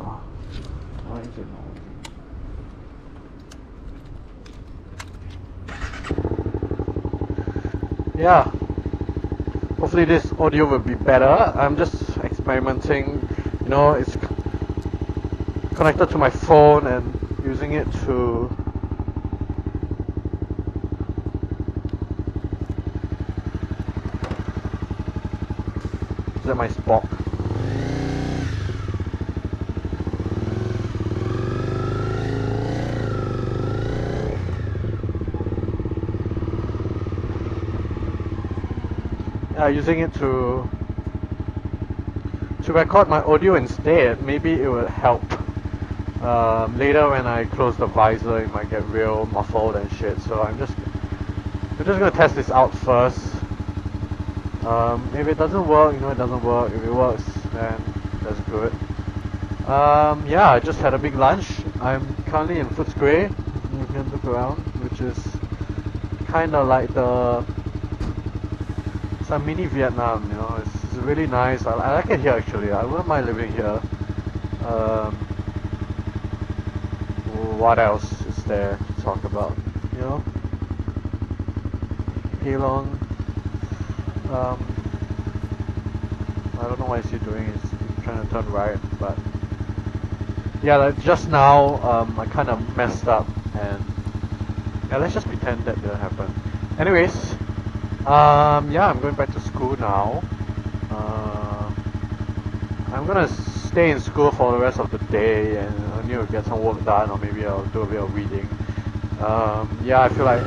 Why is it not? Yeah. Hopefully this audio will be better. I'm just experimenting. You know, it's connected to my phone and using it to my Spock. Yeah, using it to record my audio instead. Maybe it will help. Later when I close the visor, it might get real muffled and shit. So we're just gonna test this out first. If it doesn't work, you know, it doesn't work. If it works, then that's good. Yeah, I just had a big lunch. I'm currently in Footscray. You can look around, which is kind of like it's a mini Vietnam. You know, it's really nice. I like it here actually. I wouldn't mind living here. What else is there to talk about? You know, Halong. I don't know what he's doing. He's trying to turn right, but yeah, like just now, I kind of messed up, and yeah, let's just pretend that didn't happen. Anyways, yeah, I'm going back to school now. I'm gonna stay in school for the rest of the day, and I need to get some work done, or maybe I'll do a bit of reading. Yeah, I feel like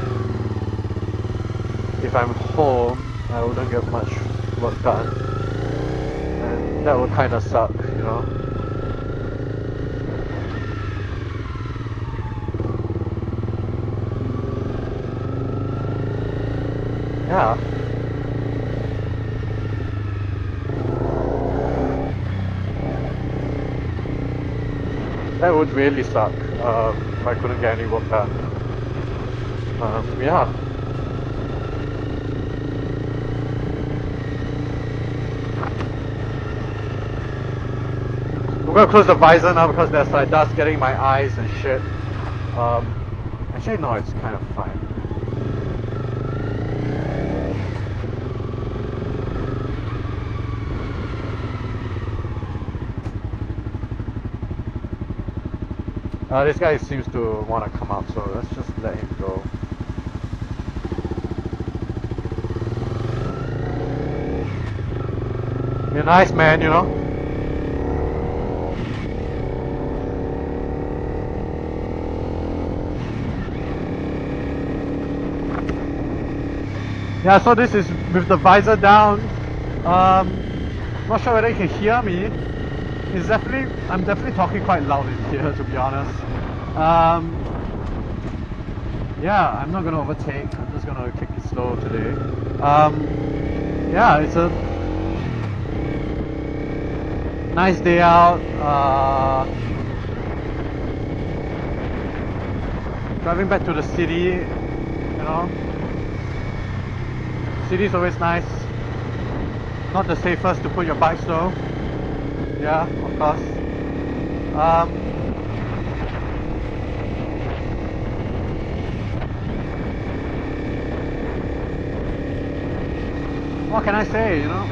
if I'm home, I wouldn't get much work done, and that would kind of suck, you know. Yeah. That would really suck if I couldn't get any work done. Yeah. I'm gonna close the visor now because there's like dust getting in my eyes and shit. Actually no, it's kind of fine. This guy seems to want to come out, so let's just let him go. You're nice, man, you know? Yeah, so this is with the visor down. Not sure whether you can hear me. I'm definitely talking quite loud in here, to be honest. Yeah, I'm not gonna overtake. I'm just gonna take it slow today. Yeah, it's a nice day out. Driving back to the city, you know. City's always nice. Not the safest to put your bikes though. Yeah, of course. What can I say, you know?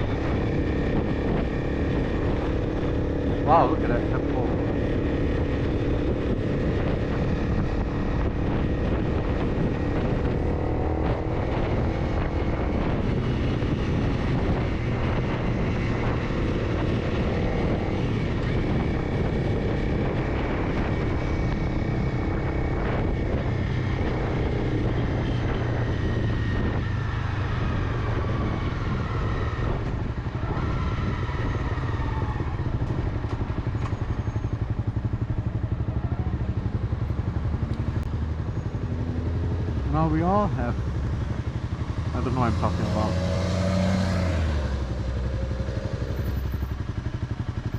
Wow, look at that temple. Now we all have, I don't know what I'm talking about.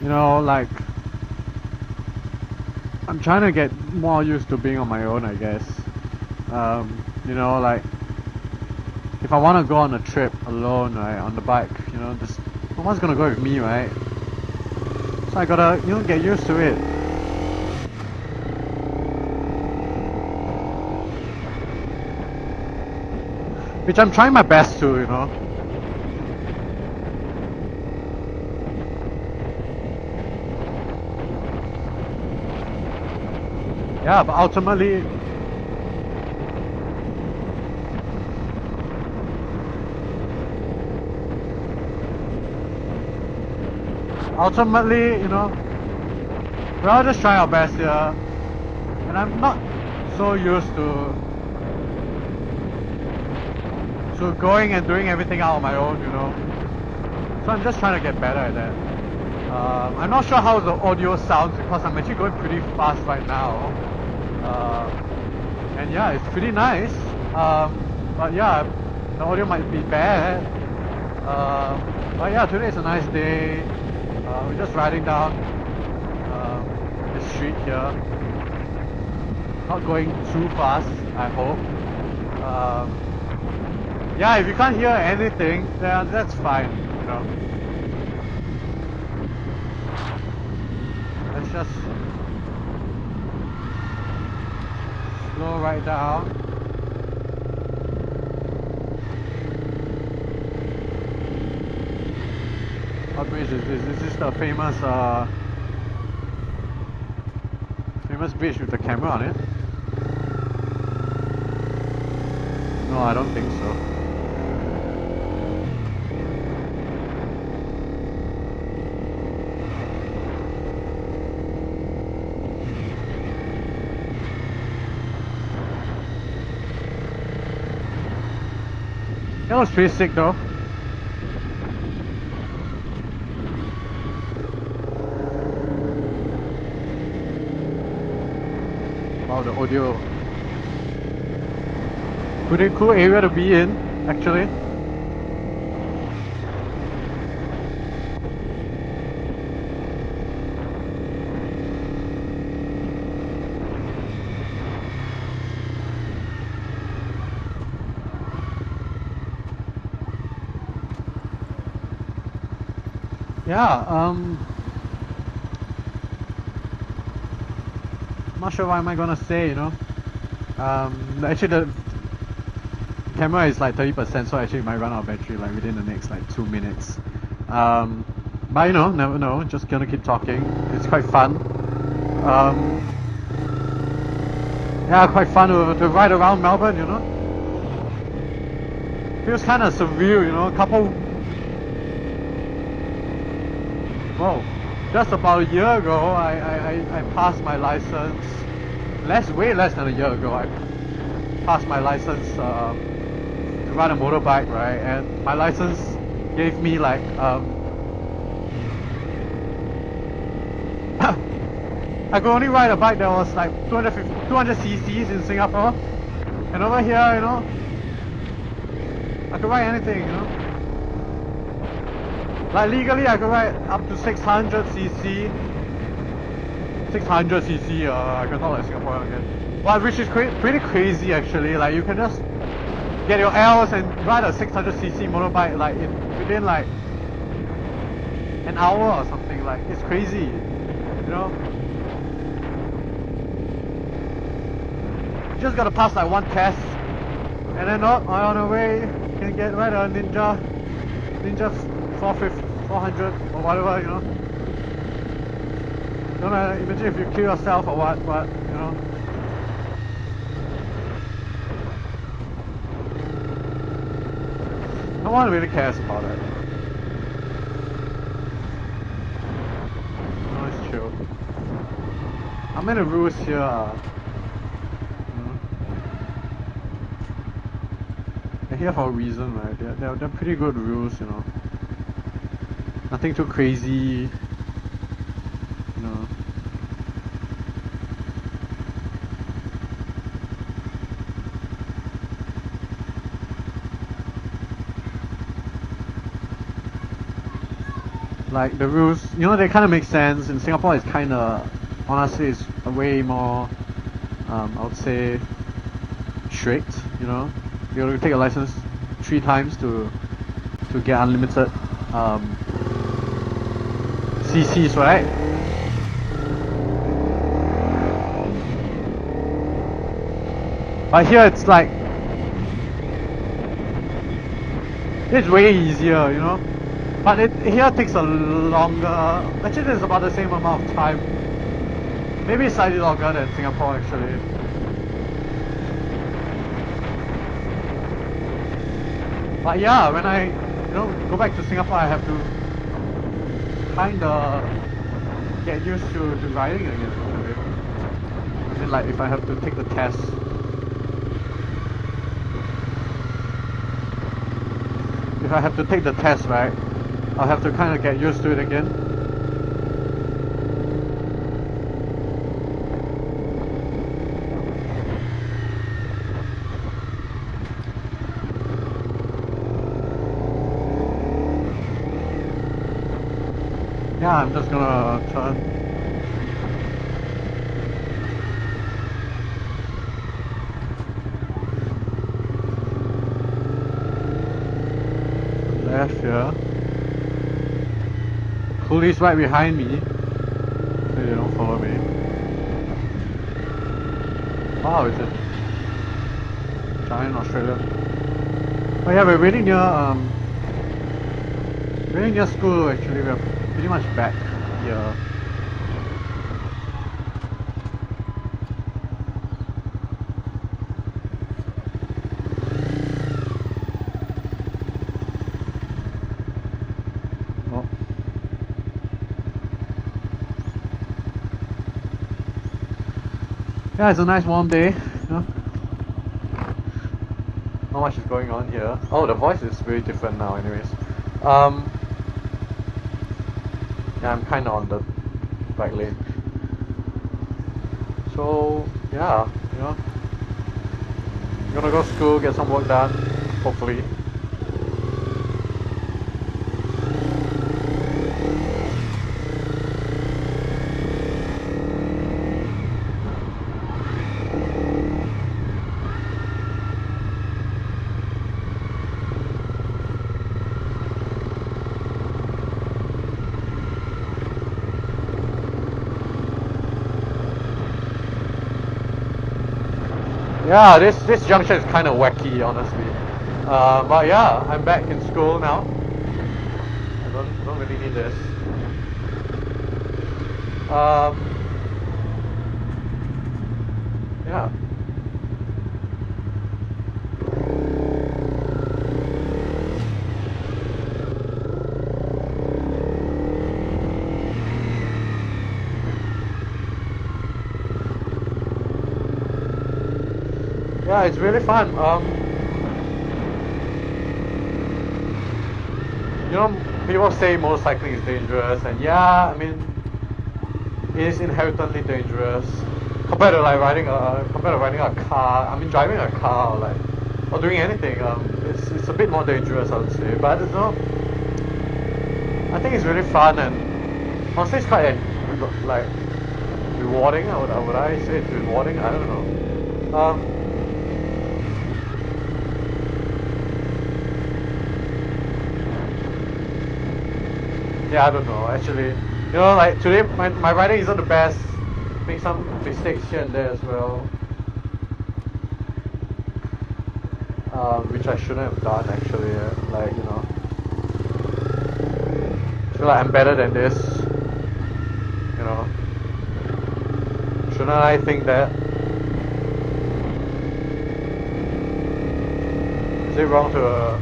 You know, like, I'm trying to get more used to being on my own, I guess. You know, like, if I want to go on a trip alone, right, on the bike, you know, no one's gonna go with me, right? So I gotta, you know, get used to it. which I'm trying my best to, you know. Yeah, but ultimately, you know, we're all just trying our best here, and I'm not so used to going and doing everything out on my own, you know. So I'm just trying to get better at that. I'm not sure how the audio sounds because I'm actually going pretty fast right now. And yeah, it's pretty nice. But yeah, the audio might be bad. But yeah, today is a nice day. We're just riding down the street here. Not going too fast, I hope. Yeah, if you can't hear anything, then that's fine, you know. Let's just slow right down. What bridge is this? This is the famous bridge with the camera on it. No, I don't think so. That was pretty sick though. Wow, the audio. Pretty cool area to be in, actually. Yeah, I'm not sure what am I gonna say, you know. Actually the camera is like 30%, so actually it might run out of battery like within the next like 2 minutes. But you know, never know, just gonna keep talking. It's quite fun. Yeah, quite fun to ride around Melbourne, you know. Feels kind of surreal, you know, Whoa, just about a year ago, I passed my license. Way less than a year ago, I passed my license to ride a motorbike, right? And my license gave me like I could only ride a bike that was like 200 cc's in Singapore, and over here, you know, I could ride anything, you know. Like legally, I could ride up to 600 cc. 600 cc. I can talk like Singapore again. Well, which is pretty crazy actually. Like you can just get your L's and ride a 600 cc motorbike like within like an hour or something. Like it's crazy, you know. You just gotta pass like one test, and then on the way you can get right a Ninja 400 or whatever, you know. Don't know, imagine if you kill yourself or what, you know. No one really cares about it. No, it's chill. How many rules here are? They're here for a reason, right? They're pretty good rules, you know. Nothing too crazy, you know. Like the rules, you know, they kind of make sense. In Singapore, it's kind of, honestly, it's a way more, I would say, strict. You know, you have to take a license 3 times to get unlimited CCs, right? But here it's like It's way easier, you know. But it here takes a longer. Actually, it's about the same amount of time. Maybe slightly longer than Singapore actually. But yeah, when I go back to Singapore, I have to kinda get used to riding again. Actually. I mean, like if I have to take the test. If I have to take the test, right, I'll have to kind of get used to it again. Yeah, I'm just gonna turn. Left here. Police right behind me. So they don't follow me. Wow, it's a giant Australian. Oh yeah, we're really near school actually. We're pretty much back here. Oh. Yeah, it's a nice warm day. Not much is going on here. Oh, the voice is very different now anyways. Yeah, I'm kinda on the bike lane. So yeah, gonna go to school, get some work done, hopefully. Yeah, this junction is kind of wacky, honestly. But yeah, I'm back in school now. I don't really need this. Yeah. Yeah, it's really fun. People say motorcycling is dangerous, and yeah, I mean, it is inherently dangerous compared to riding a car. I mean, driving a car or doing anything. It's a bit more dangerous, I would say. But I think it's really fun, and honestly, it's quite like rewarding. Would I say it's rewarding? I don't know. Yeah, I don't know. Actually, like today, my riding isn't the best. Make some mistakes here and there as well, which I shouldn't have done. Actually, like I feel like I'm better than this. Shouldn't I think that? Is it wrong to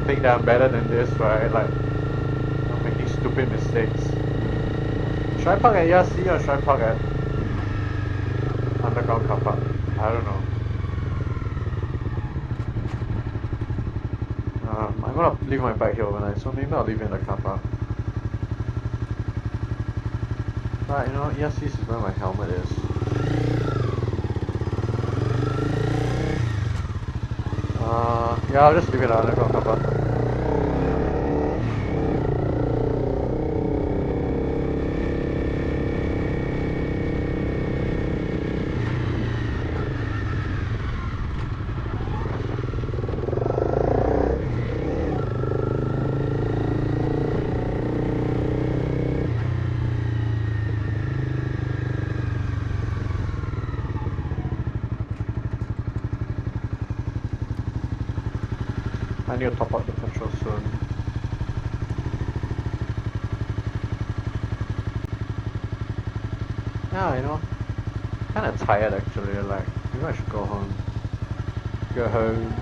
think that I'm better than this, right? Like, making stupid mistakes. Should I park at ERC or should I park at underground car park? I don't know. I'm gonna leave my bike here overnight, so maybe I'll leave it in the car park. But ERC is where my helmet is. Yeah, I'll just leave it at underground car park. I need to top up the petrol soon. Yeah, you know, kind of tired actually. Like, maybe I should go home. Go home.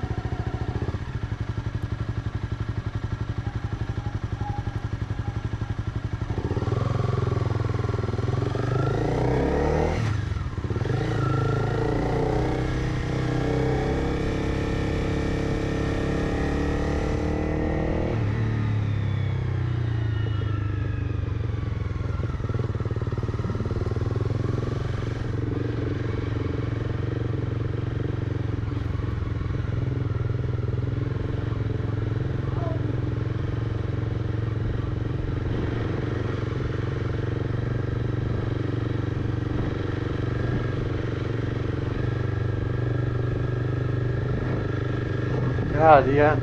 Yeah, the end.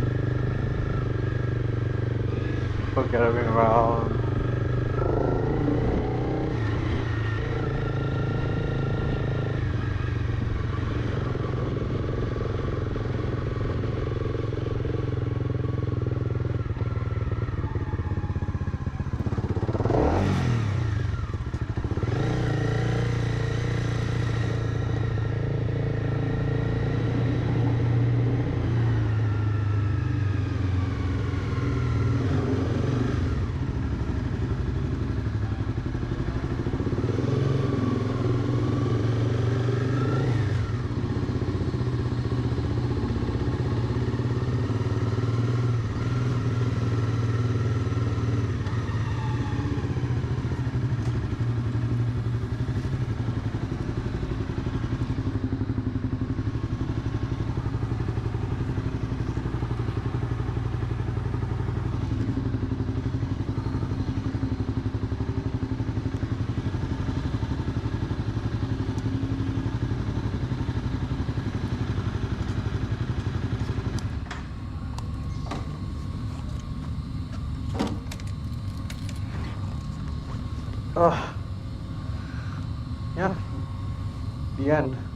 People gathering around. Yeah, the end.